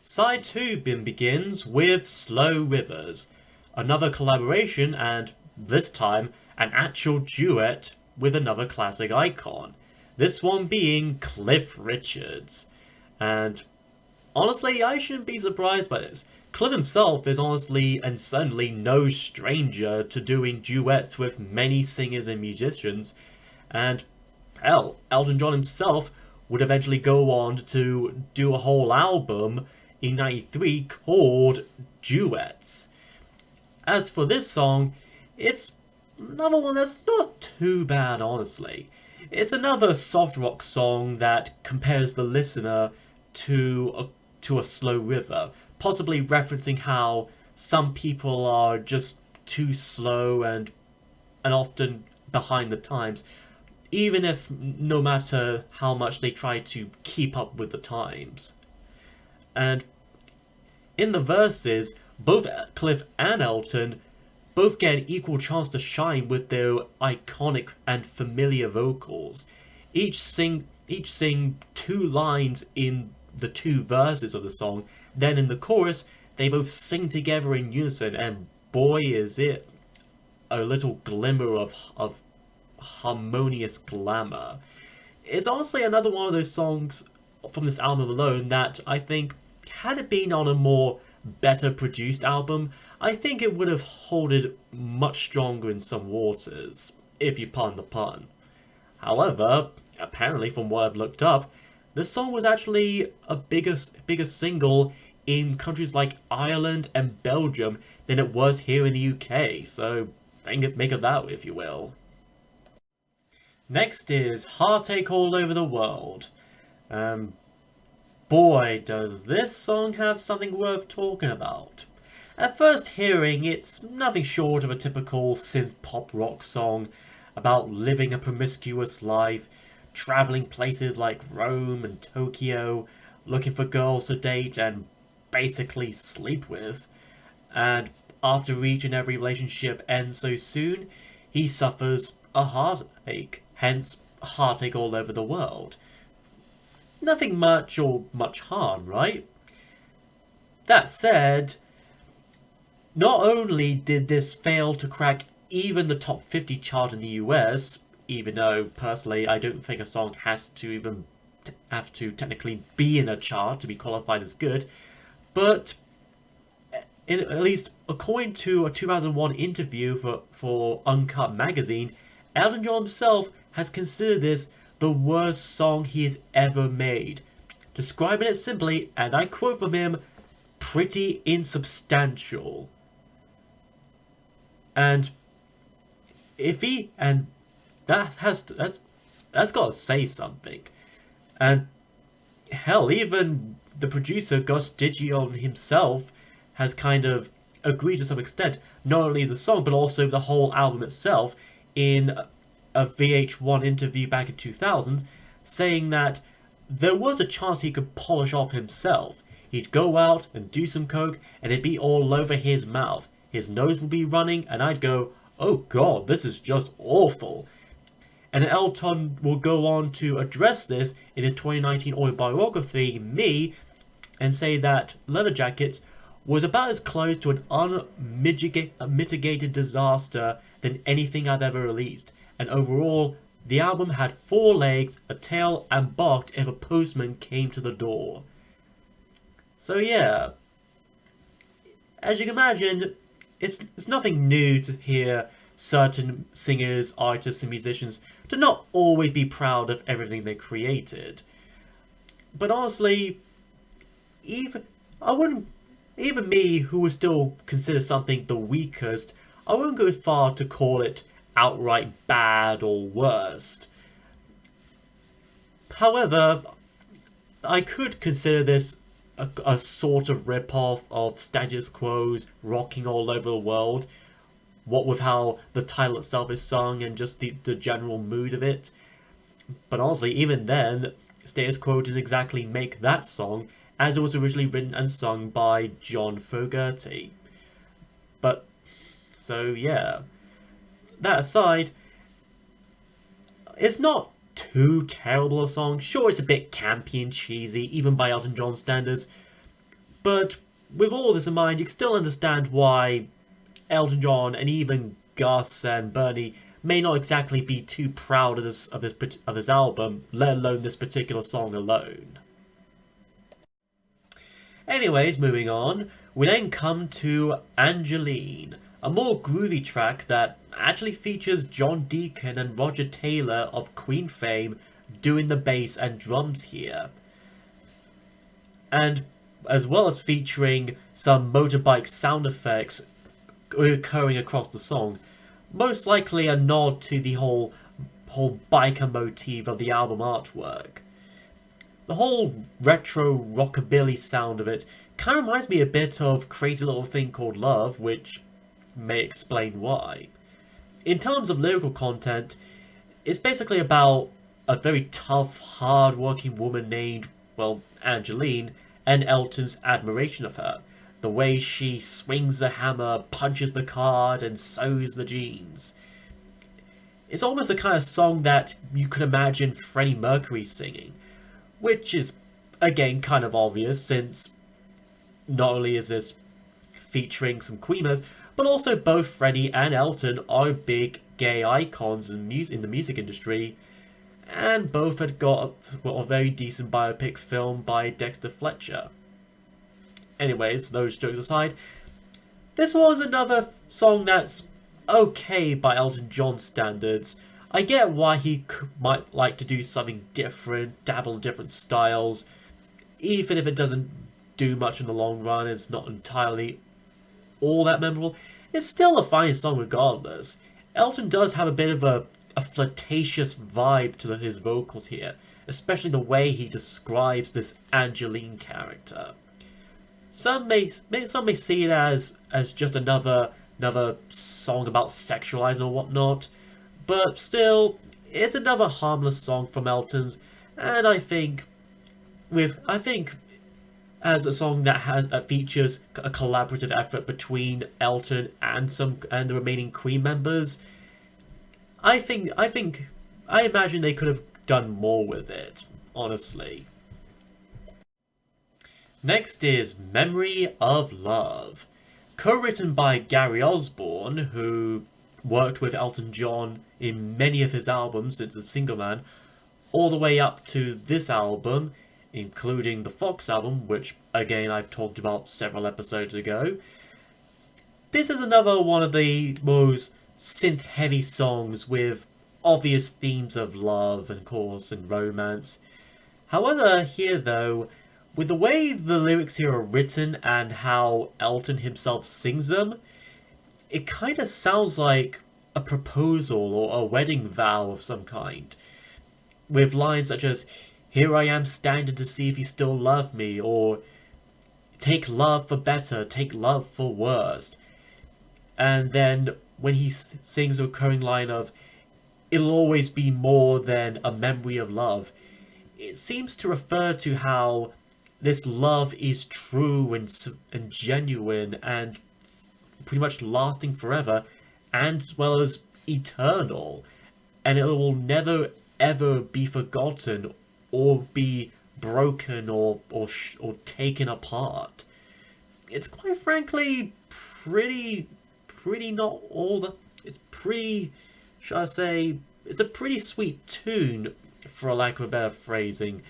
Side 2 begins with Slow Rivers, another collaboration and, this time, an actual duet with another classic icon. This one being Cliff Richards. And honestly, I shouldn't be surprised by this. Cliff himself is honestly and certainly no stranger to doing duets with many singers and musicians, and hell, Elton John himself would eventually go on to do a whole album in '93 called Duets. As for this song, it's another one that's not too bad, honestly. It's another soft rock song that compares the listener to a slow river, possibly referencing how some people are just too slow and often behind the times, even if no matter how much they try to keep up with the times. And in the verses, both Cliff and Elton both get an equal chance to shine with their iconic and familiar vocals. Each sing two lines in the two verses of the song, then in the chorus they both sing together in unison, and boy is it a little glimmer of harmonious glamour. It's honestly another one of those songs from this album alone that I think, had it been on a more better produced album, I think it would have holded much stronger in some waters, if you pardon the pun. However, apparently from what I've looked up, this song was actually a bigger single in countries like Ireland and Belgium than it was here in the UK, so make of that if you will. Next is Heartache All Over the World. Um, Boy, does this song have something worth talking about. At first hearing, it's nothing short of a typical synth pop rock song about living a promiscuous life, traveling places like Rome and Tokyo, looking for girls to date and basically sleep with. And after each and every relationship ends so soon, he suffers a heartache, hence Heartache All Over the World. Nothing much or much harm, right? That said, not only did this fail to crack even the top 50 chart in the US, even though personally I don't think a song has to even have to technically be in a chart to be qualified as good, but at least according to a 2001 interview for Uncut magazine, Elton John himself has considered this the worst song he has ever made, describing it simply, and I quote from him, pretty insubstantial. And if he and that's got to say something. And hell, even the producer Gus Digion himself has kind of agreed to some extent, not only the song but also the whole album itself, in a VH1 interview back in 2000, saying that there was a chance he could polish off himself. He'd go out and do some coke and it'd be all over his mouth. His nose would be running and I'd go, oh god, this is just awful. And Elton will go on to address this in his 2019 autobiography, Me, and say that Leather Jackets was about as close to an unmitigated disaster than anything I've ever released. And overall, the album had 4 legs, a tail, and barked if a postman came to the door. So yeah, as you can imagine, it's nothing new to hear certain singers, artists, and musicians to not always be proud of everything they created. But honestly, even I wouldn't, even me, who would still consider something the weakest, I wouldn't go as far to call it outright bad or worst. However, I could consider this a sort of rip-off of status quo's Rocking All Over the World, what with how the title itself is sung and just the general mood of it. But honestly, even then, Status Quo didn't exactly make that song, as it was originally written and sung by John Fogerty. But, so yeah. That aside, it's not too terrible a song. Sure, it's a bit campy and cheesy, even by Elton John standards, But with all this in mind, you can still understand why Elton John and even Gus and Bernie may not exactly be too proud of this album, let alone this particular song alone. Anyways, moving on, we then come to Angeline, a more groovy track that actually features John Deacon and Roger Taylor of Queen fame doing the bass and drums here. And as well as featuring some motorbike sound effects occurring across the song, most likely a nod to the whole biker motif of the album artwork. The whole retro rockabilly sound of it kind of reminds me a bit of Crazy Little Thing Called Love, which may explain why. In terms of lyrical content, it's basically about a very tough, hard-working woman named, well, Angeline, and Elton's admiration of her. The way she swings the hammer, punches the card, and sews the jeans. It's almost the kind of song that you could imagine Freddie Mercury singing, which is, again, kind of obvious since not only is this featuring some Queen members, but also both Freddie and Elton are big gay icons in the music industry, and both had got a very decent biopic film by Dexter Fletcher. Anyways, those jokes aside, this was another song that's okay by Elton John standards. I get why he might like to do something different, dabble in different styles, even if it doesn't do much in the long run, it's not entirely all that memorable. It's still a fine song regardless. Elton does have a bit of a flirtatious vibe to his vocals here, especially the way he describes this Angeline character. Some may see it as just another song about sexualizing or whatnot, but still, it's another harmless song from Elton's, and I think as a song that features a collaborative effort between Elton and the remaining Queen members, I imagine they could have done more with it, honestly. Next is Memory of Love, co-written by Gary Osborne, who worked with Elton John in many of his albums since The Single Man, all the way up to this album, including the Fox album, which again I've talked about several episodes ago. This is another one of the most synth-heavy songs with obvious themes of love and course and romance. However, here though, with the way the lyrics here are written and how Elton himself sings them, it kind of sounds like a proposal or a wedding vow of some kind, with lines such as, "Here I am standing to see if you still love me," or "Take love for better, take love for worst." And then when he sings a recurring line of, "It'll always be more than a memory of love," it seems to refer to how this love is true and genuine and pretty much lasting forever, and as well as eternal, and it will never ever be forgotten or be broken or taken apart. It's quite frankly pretty not all the it's pretty, shall I say, it's a pretty sweet tune, for a lack of a better phrasing.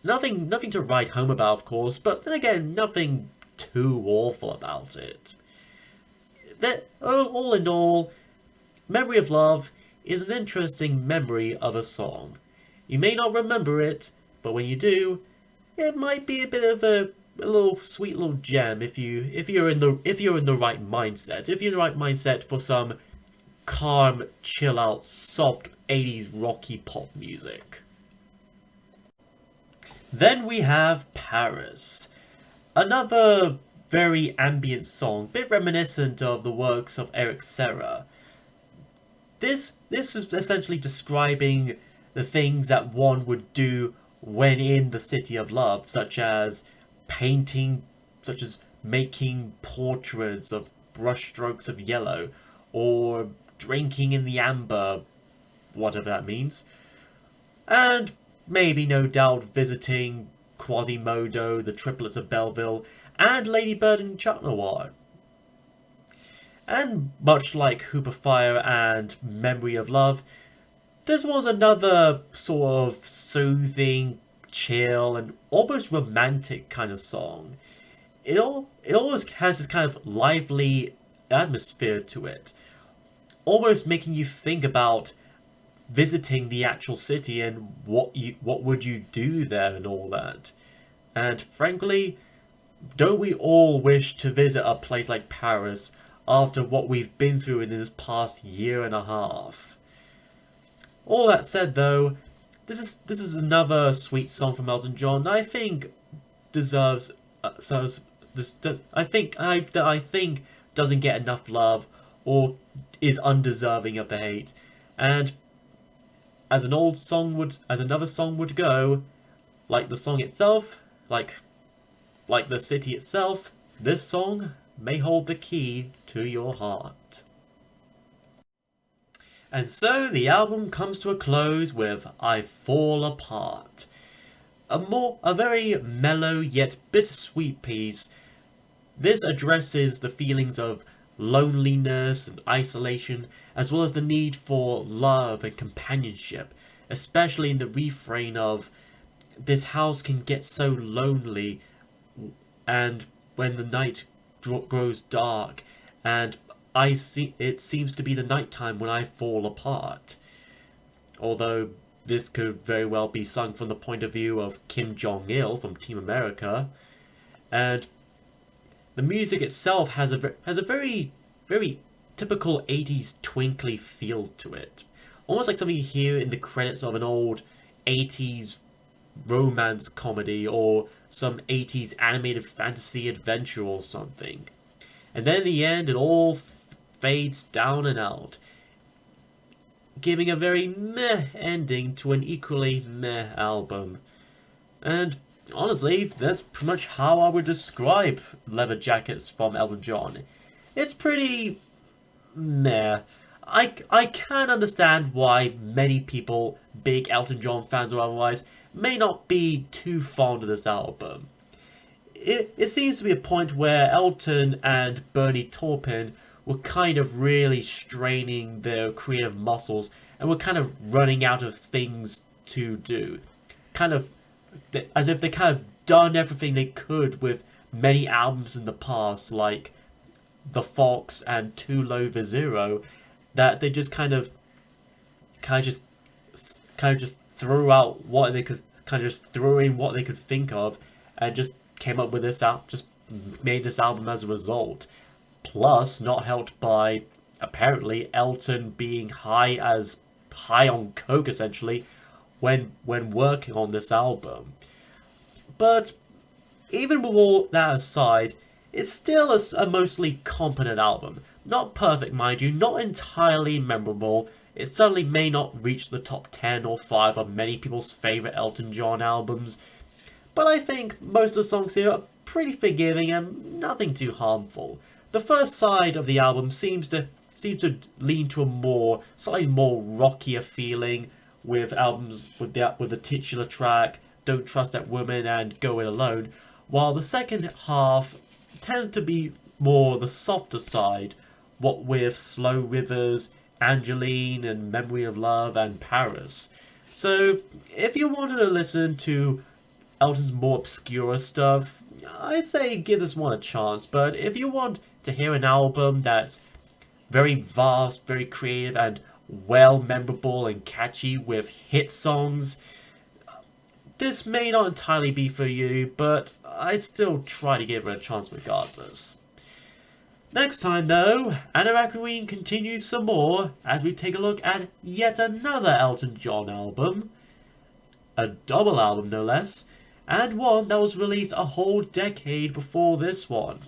Nothing to write home about, of course, but then again, nothing too awful about it. All in all, Memory of Love is an interesting memory of a song. You may not remember it, but when you do, it might be a bit of a little sweet little gem if you're in the right mindset. If you're in the right mindset for some calm, chill out, soft 80s rocky pop music. Then we have Paris, another very ambient song, bit reminiscent of the works of Eric Serra. This is essentially describing the things that one would do when in the city of love, such as making portraits of brushstrokes of yellow, or drinking in the amber, whatever that means, and maybe no doubt visiting Quasimodo, the triplets of Belleville, and Lady Bird and Chuck Noir. And much like Hooper Fire and Memory of Love, this was another sort of soothing, chill, and almost romantic kind of song. It always has this kind of lively atmosphere to it, almost making you think about visiting the actual city and what would you do there and all that. And frankly, don't we all wish to visit a place like Paris after what we've been through in this past year and a half? All that said, though, this is another sweet song from Elton John that I think deserves I think doesn't get enough love or is undeserving of the hate. And as another song would go, like the song itself, like the city itself, this song may hold the key to your heart. And so the album comes to a close with I Fall Apart. A very mellow yet bittersweet piece. This addresses the feelings of loneliness and isolation, as well as the need for love and companionship, especially in the refrain of this house can get so lonely, and when the night grows dark, and it seems to be the nighttime when I fall apart. Although this could very well be sung from the point of view of Kim Jong-il from Team America, and the music itself has a very typical 80s twinkly feel to it, almost like something you hear in the credits of an old 80s romance comedy or some 80s animated fantasy adventure or something. And then in the end, it all fades down and out, giving a very meh ending to an equally meh album. And honestly, that's pretty much how I would describe Leather Jackets from Elton John. It's pretty meh. I can understand why many people, big Elton John fans or otherwise, may not be too fond of this album. It seems to be a point where Elton and Bernie Taupin were kind of really straining their creative muscles and were kind of running out of things to do. Kind of as if they kind of done everything they could with many albums in the past, like The Fox and Too Low for Zero, that they just kind of just threw out what they could, kind of just threw in what they could think of, and just came up with this out, just made this album as a result. Plus, not helped by apparently Elton being high on coke essentially when working on this album. But even with all that aside, it's still a mostly competent album. Not perfect, mind you, not entirely memorable. It certainly may not reach the top 10 or 5 of many people's favourite Elton John albums, but I think most of the songs here are pretty forgiving and nothing too harmful. The first side of the album seems to lean to a slightly more rockier feeling, with the titular track Don't Trust That Woman and Go It Alone, while the second half tends to be more the softer side, what with Slow Rivers, Angeline, and Memory of Love and Paris. So if you wanted to listen to Elton's more obscure stuff, I'd say give this one a chance. But if you want to hear an album that's very vast, very creative, and well memorable and catchy with hit songs, this may not entirely be for you, but I'd still try to give it a chance regardless. Next time though, Anoraknoween continues some more as we take a look at yet another Elton John album. A double album no less, and one that was released a whole decade before this one.